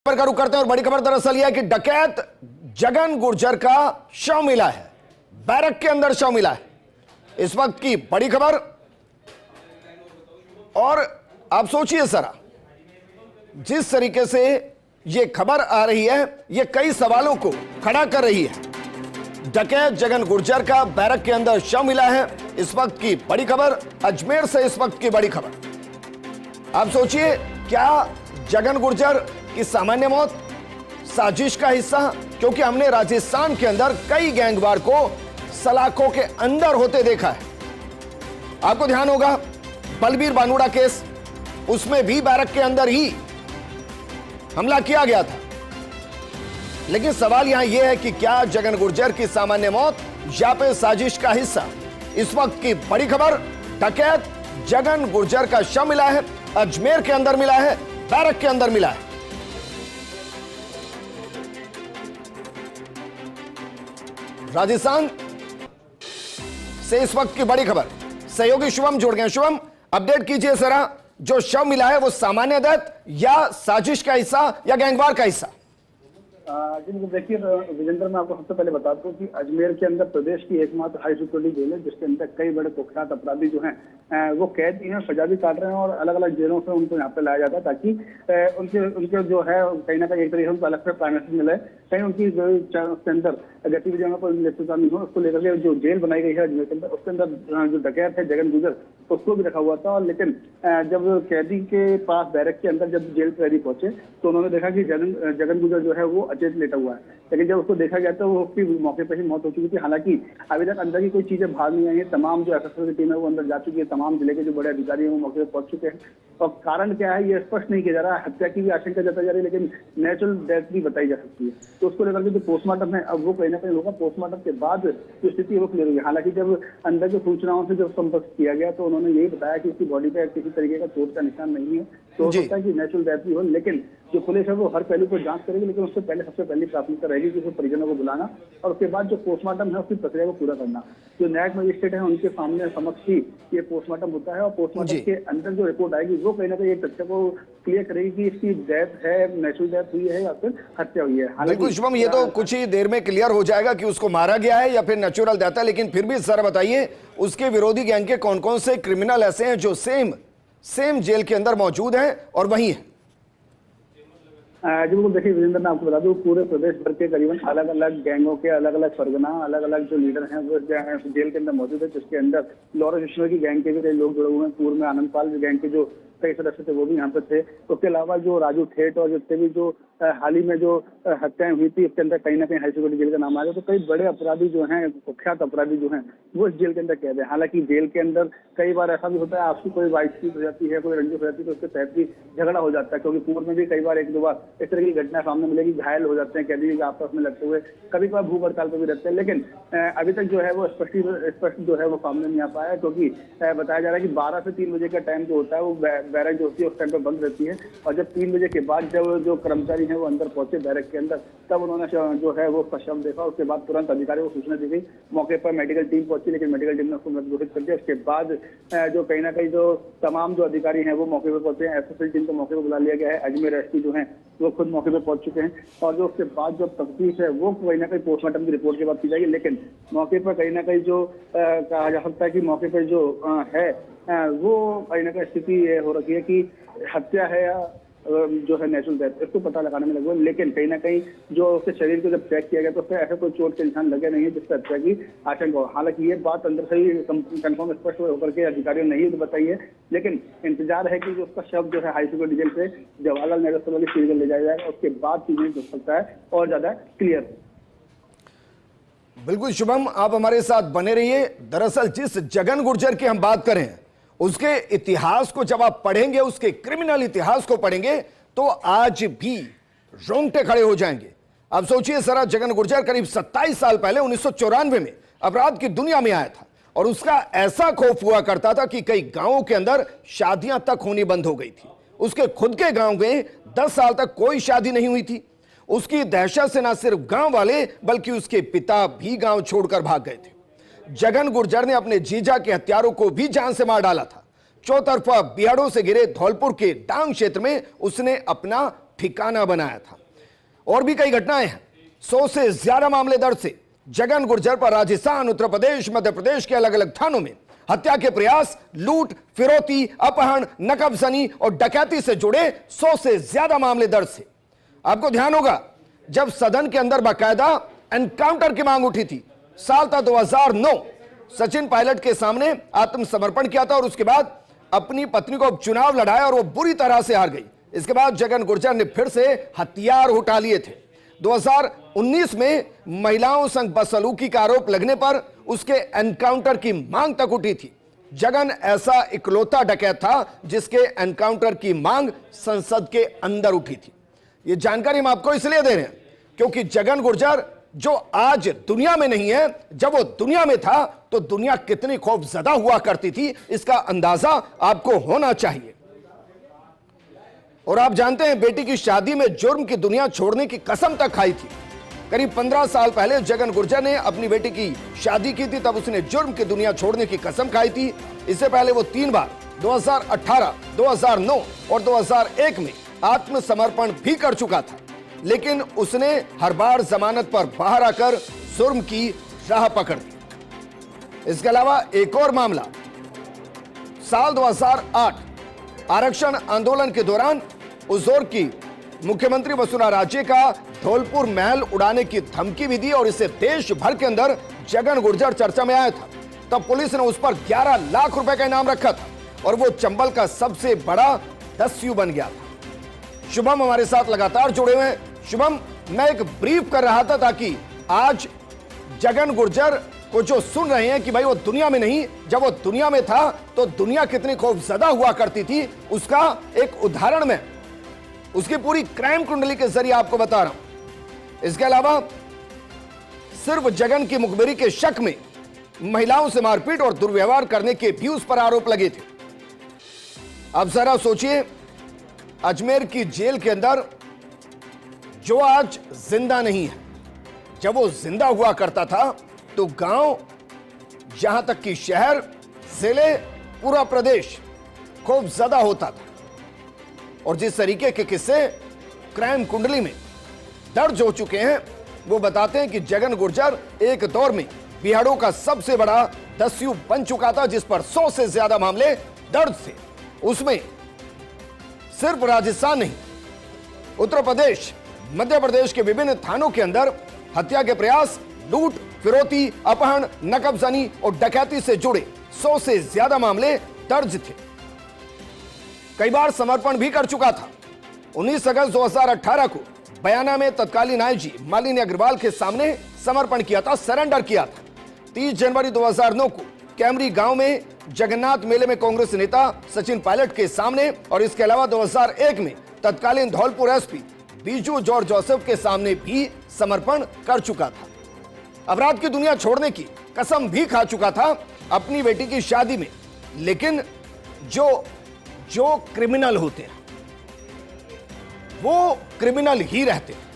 खबर का रुख करते हैं और बड़ी खबर दरअसल यह है कि डकैत जगन गुर्जर का शव मिला है, बैरक के अंदर शव मिला है। इस वक्त की बड़ी खबर। और आप सोचिए जरा, जिस तरीके से यह खबर आ रही है यह कई सवालों को खड़ा कर रही है। डकैत जगन गुर्जर का बैरक के अंदर शव मिला है, इस वक्त की बड़ी खबर अजमेर से। इस वक्त की बड़ी खबर आप सोचिए, क्या जगन गुर्जर की सामान्य मौत साजिश का हिस्सा? क्योंकि हमने राजस्थान के अंदर कई गैंगवार को सलाखों के अंदर होते देखा है। आपको ध्यान होगा बलबीर बानुड़ा केस, उसमें भी बैरक के अंदर ही हमला किया गया था। लेकिन सवाल यहां यह है कि क्या जगन गुर्जर की सामान्य मौत या फिर साजिश का हिस्सा? इस वक्त की बड़ी खबर, डकैत जगन गुर्जर का शव मिला है, अजमेर के अंदर मिला है, बैरक के अंदर मिला है। राजस्थान से इस वक्त की बड़ी खबर, सहयोगी शुभम जुड़ गए। शुभम, अपडेट कीजिए जरा, जो शव मिला है वो सामान्य डेथ या साजिश का हिस्सा या गैंगवार का हिस्सा? जी देखिए विजेंद्र, मैं आपको सबसे पहले बता दूं कि अजमेर के अंदर प्रदेश की एकमात्र हाई सिक्योरिटी जेल है जिसके अंदर कई बड़े कुख्यात अपराधी जो हैं वो कैदी हैं, सजा भी काट रहे हैं और अलग अलग जेलों से उनको यहाँ पे लाया जाता है ताकि उनके जो है कहीं ना कहीं एक तरीके से उनको अलग से प्राइवेसी मिले, कहीं उनकी उसके अंदर गतिविधियों पर लिप्तता नहीं हो। उसको लेकर के जो जेल बनाई गई है अजमेर के अंदर, उसके अंदर जो डकैत है जगन गुर्जर उसको भी रखा हुआ था। और लेकिन जब कैदी के पास बैरक के अंदर जब जेल कैदी पहुंचे तो उन्होंने देखा कि जगन गुर्जर जो है वो अचेत लेटा हुआ है। लेकिन जब उसको देखा गया तो वो उसकी मौके पर ही मौत हो चुकी थी। हालांकि अभी तक अंदर की कोई चीजें बाहर नहीं आई है। तमाम जो एसएसएल की टीम है वो अंदर जा चुकी है, तमाम जिले के जो बड़े अधिकारी हैं वो मौके पर पहुंच चुके हैं। और कारण क्या है ये स्पष्ट नहीं किया जा रहा है। हत्या की भी आशंका जताई जा रही है लेकिन नेचुरल डेथ भी बताई जा सकती है। तो उसको लेकर के जो पोस्टमार्टम है अब वो कहीं ना कहीं होगा, पोस्टमार्टम के बाद जो स्थिति है वो क्लियर होगी। हालांकि जब अंदर जो सूचनाओं से जब संपर्क किया गया तो उन्होंने यही बताया कि उसकी बॉडी पे किसी तरीके का चोट का निशान नहीं है, तो हो सकता है कि नेचुरल डेथ भी हो। लेकिन जो पुलिस है वो हर पहलू को जांच करेगी, लेकिन उससे पहले सबसे पहली प्राथमिकता रहेगी कि उसके परिजनों को बुलाना और उसके बाद जो पोस्टमार्टम है उसकी प्रक्रिया को पूरा करना। जो न्यायिक मजिस्ट्रेट है उनके सामने समक्ष ही ये पोस्टमार्टम होता है और पोस्टमार्टम के अंदर जो रिपोर्ट आएगी वो कहीं ना कहीं एक तथ्य को क्लियर करेगी कि इसकी डेथ है, नेचुरल डेथ हुई है या फिर हत्या हुई है। बिल्कुल शुभम, ये तो कुछ ही देर में क्लियर हो जाएगा कि उसको मारा गया है या फिर नेचुरल डेथ है। लेकिन फिर भी सर बताइए, उसके विरोधी गैंग के कौन कौन से क्रिमिनल ऐसे हैं जो सेम जेल के अंदर मौजूद हैं और वहीं है? जी बिल्कुल, देखिए विजेंद्र, मैं आपको बता दूं पूरे प्रदेश भर के करीबन अलग अलग गैंगों के अलग अलग सरगना, अलग अलग जो लीडर हैं वो जेल के अंदर मौजूद है, जिसके अंदर लॉरेंस ईश्वर की गैंग के भी कई लोग जुड़े हुए हैं। पूर्व में आनंद पाल गैंग के जो कई सदस्य थे वो भी यहाँ पे थे। उसके अलावा जो राजू ठेठ और जितने भी जो हाल ही में जो हत्याएं हुई थी उसके अंदर कहीं ना कहीं हाई सिक्योरिटी जेल का नाम आ गया। तो कई बड़े अपराधी जो हैं, कुख्यात अपराधी जो हैं वो इस जेल के अंदर कैद है। हालांकि जेल के अंदर कई बार ऐसा भी होता है आपकी कोई बातचीत हो जाती है, कोई रंजिश हो जाती है तो उसके तहत भी झगड़ा हो जाता है। क्योंकि पूर्व में भी कई बार एक दो बार इस तरह की घटना सामने मिलेगी, घायल हो जाते हैं कैदी आपस में लगते हुए, कभी कभार भूख हड़ताल पर भी रहते हैं। लेकिन अभी तक जो है वो स्पष्ट जो है वो सामने नहीं आ पाया, क्योंकि बताया जा रहा है कि 12 से 3 बजे का टाइम जो होता है वो बैरक जो होती है उस टाइम पर बंद रहती है। और जब 3 बजे के बाद जब जो कर्मचारी हैं वो अंदर पहुंचे बैरक के अंदर, तब उन्होंने जो है वो उसका शव देखा। उसके बाद तुरंत अधिकारियों को सूचना दी गई, मौके पर मेडिकल टीम पहुंची, लेकिन मेडिकल टीम ने उसको मृत घोषित कर दिया। उसके बाद जो कहीं ना कहीं जो तमाम जो अधिकारी हैं वो मौके पर पहुंचे हैं। एसएसएल टीम को मौके पर बुला लिया गया है। अजमेर एसपी जो है वो खुद मौके पर पहुंच चुके हैं और जो उसके बाद जो तफ्तीश है वो कहीं ना कहीं पोस्टमार्टम की रिपोर्ट के बाद की जाएगी। लेकिन मौके पर कहीं ना कहीं जो कहा जा सकता है कि मौके पर जो है वो कहीं ना कहीं स्थिति हो रखी है कि हत्या है या जो है नेचुरल डेथ, इसको पता लगाने में लगे। लेकिन कहीं ना कहीं जो उसके शरीर को जब चेक किया गया तो उससे ऐसा कोई चोट के निशान लगे नहीं है जिससे हत्या की आशंका हो। हालांकि ये बात अंदर से ही कंफर्म स्पष्ट होकर के अधिकारियों ने ही बताई है, लेकिन इंतजार है कि जो उसका शव जो है हाई सिक्योरिटी जेल से जवाहरलाल नेहरू अस्पताल सीधे ले जाया जाएगा। उसके बाद चीजें हो सकता है और ज्यादा क्लियर। बिल्कुल शुभम, आप हमारे साथ बने रहिए। दरअसल जिस जगन गुर्जर की हम बात करें उसके इतिहास को जब आप पढ़ेंगे, उसके क्रिमिनल इतिहास को पढ़ेंगे तो आज भी रोंगटे खड़े हो जाएंगे। अब सोचिए जरा, जगन गुर्जर करीब 27 साल पहले 1994 में अपराध की दुनिया में आया था और उसका ऐसा खौफ हुआ करता था कि कई गांवों के अंदर शादियां तक होनी बंद हो गई थी। उसके खुद के गांव में 10 साल तक कोई शादी नहीं हुई थी। उसकी दहशत से न सिर्फ गांव वाले बल्कि उसके पिता भी गांव छोड़कर भाग गए थे। जगन गुर्जर ने अपने जीजा के हत्यारों को भी जान से मार डाला था। चौतरफा बिहाड़ों से घिरे धौलपुर के डांग क्षेत्र में उसने अपना ठिकाना बनाया था। और भी कई घटनाएं हैं। 100 से ज्यादा मामले दर्ज थे जगन गुर्जर पर राजस्थान, उत्तर प्रदेश, मध्य प्रदेश के अलग अलग थानों में हत्या के प्रयास, लूट, फिरौती, अपहरण, नकबजनी और डकैती से जुड़े 100 से ज्यादा मामले दर्ज थे। आपको ध्यान होगा जब सदन के अंदर बाकायदा एनकाउंटर की मांग उठी थी, साल था 2009, सचिन पायलट के सामने आत्मसमर्पण किया था और उसके बाद अपनी पत्नी को चुनाव लड़ाया और वो बुरी तरह से हार गई। इसके बाद जगन गुर्जर ने फिर से हथियार उठा लिए थे। 2019 में महिलाओं संग बदसलूकी का आरोप लगने पर उसके एनकाउंटर की मांग तक उठी थी। जगन ऐसा इकलौता डकैत था जिसके एनकाउंटर की मांग संसद के अंदर उठी थी। यह जानकारी हम आपको इसलिए दे रहे हैं क्योंकि जगन गुर्जर जो आज दुनिया में नहीं है, जब वो दुनिया में था तो दुनिया कितनी खौफजदा हुआ करती थी, इसका अंदाजा आपको होना चाहिए। और आप जानते हैं बेटी की शादी में जुर्म की दुनिया छोड़ने की कसम तक खाई थी। करीब 15 साल पहले जगन गुर्जर ने अपनी बेटी की शादी की थी, तब उसने जुर्म की दुनिया छोड़ने की कसम खाई थी। इससे पहले वो 3 बार 2018, 2009 और 2001 में आत्मसमर्पण भी कर चुका था, लेकिन उसने हर बार जमानत पर बाहर आकर जुर्म की राह पकड़ दी। इसके अलावा एक और मामला साल 2008 आरक्षण आंदोलन के दौरान उस दौर की मुख्यमंत्री वसुंधरा राजे का धौलपुर महल उड़ाने की धमकी भी दी और इससे देश भर के अंदर जगन गुर्जर चर्चा में आया था। तब पुलिस ने उस पर 11 लाख रुपए का इनाम रखा था और वो चंबल का सबसे बड़ा दस्यु बन गया था। शुभम हमारे साथ लगातार जुड़े हुए हैं। शुभम, मैं एक ब्रीफ कर रहा था ताकि आज जगन गुर्जर को जो सुन रहे हैं कि भाई वो दुनिया में नहीं, जब वो दुनिया में था तो दुनिया कितनी खौफजदा हुआ करती थी, उसका एक उदाहरण मैं उसकी पूरी क्राइम कुंडली के जरिए आपको बता रहा हूं। इसके अलावा सिर्फ जगन की मुखबिरी के शक में महिलाओं से मारपीट और दुर्व्यवहार करने के भी उस पर आरोप लगे थे। अब जरा सोचिए, अजमेर की जेल के अंदर जो आज जिंदा नहीं है, जब वो जिंदा हुआ करता था तो गांव, जहां तक कि शहर, जिले, पूरा प्रदेश खौफजदा होता था। और जिस तरीके के किस्से क्राइम कुंडली में दर्ज हो चुके हैं वो बताते हैं कि जगन गुर्जर एक दौर में बिहाड़ों का सबसे बड़ा दस्यु बन चुका था, जिस पर 100 से ज्यादा मामले दर्ज थे। उसमें सिर्फ राजस्थान नहीं, उत्तर प्रदेश, मध्य प्रदेश के विभिन्न थानों के अंदर हत्या के प्रयास, लूट, फिरौती, अपहरण, नकबजनी और डकैती से जुड़े 100 से ज्यादा मामले दर्ज थे। कई बार समर्पण भी कर चुका था। 19 अगस्त 2018 को बयाना में तत्कालीन आईजी मालिनी अग्रवाल के सामने समर्पण किया था, सरेंडर किया था। 30 जनवरी 2009 को कैमरी गांव में जगन्नाथ मेले में कांग्रेस नेता सचिन पायलट के सामने और इसके अलावा 2001 में तत्कालीन Dholpur SP Biju George Joseph के सामने भी समर्पण कर चुका था। अपराध की दुनिया छोड़ने की कसम भी खा चुका था अपनी बेटी की शादी में। लेकिन जो क्रिमिनल होते हैं वो क्रिमिनल ही रहते हैं।